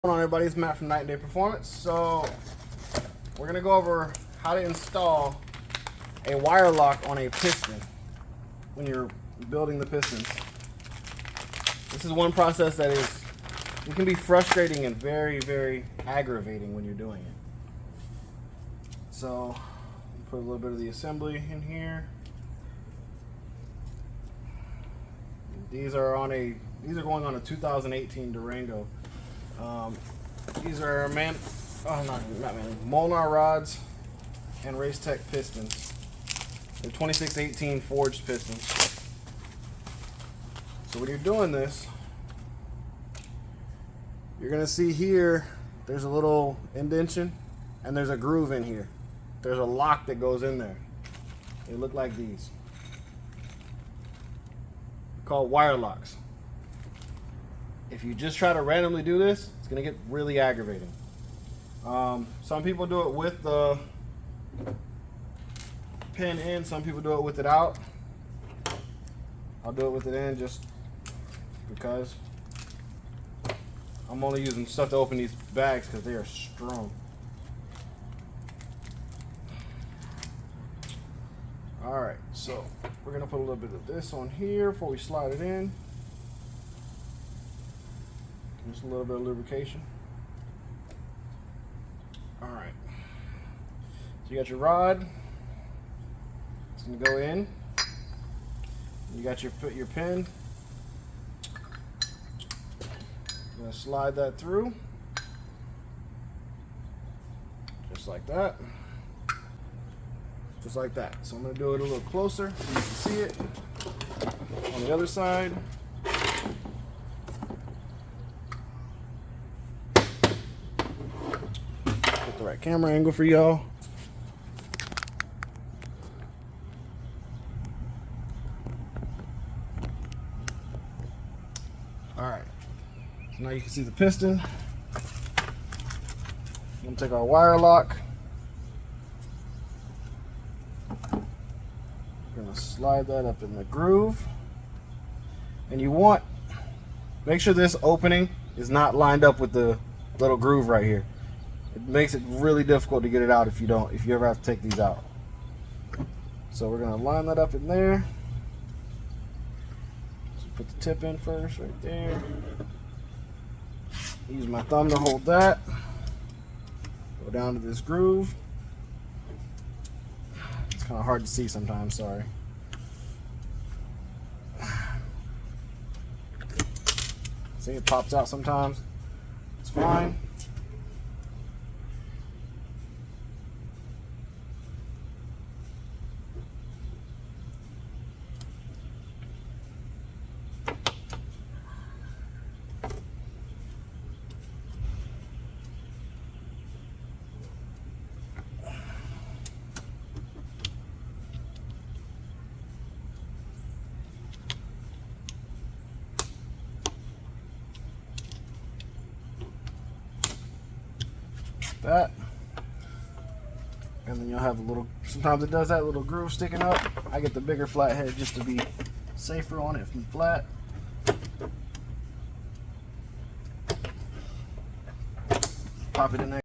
What's going on, everybody? It's Matt from Night and Day Performance. So we're gonna go over how to install a wire lock on a piston when you're building the pistons. This is one process that it can be frustrating and very, very aggravating when you're doing it. So put a little bit of the assembly in here. These are going on a 2018 Durango. These are Molnar rods and Racetec pistons. They're 2618 forged pistons. So when you're doing this, you're gonna see here there's a little indentation and there's a groove in here. There's a lock that goes in there. They look like these. They're called Wirelocks. If you just try to randomly do this, it's going to get really aggravating. Some people do it with the pin in, some people do it with it out. I'll do it with it in just because I'm only using stuff to open these bags because they are strong. Alright, so we're going to put a little bit of this on here before we slide it in. Just a little bit of lubrication. Alright. So you got your rod. It's going to go in. You got your pin. You're going to slide that through. Just like that. Just like that. So I'm going to do it a little closer so you can see it. On the other side. The right camera angle for y'all. Alright, so now you can see the piston. I'm going to take our wire lock. We're going to slide that up in the groove. And make sure this opening is not lined up with the little groove right here. It makes it really difficult to get it out if you ever have to take these out. So we're gonna line that up in there. So put the tip in first, right there. Use my thumb to hold that. Go down to this groove. It's kind of hard to see sometimes, sorry. See, it pops out sometimes. It's fine. That, and then you'll have a little, sometimes it does that little groove sticking up. I get the bigger flathead just to be safer on it from flat. Pop it in there.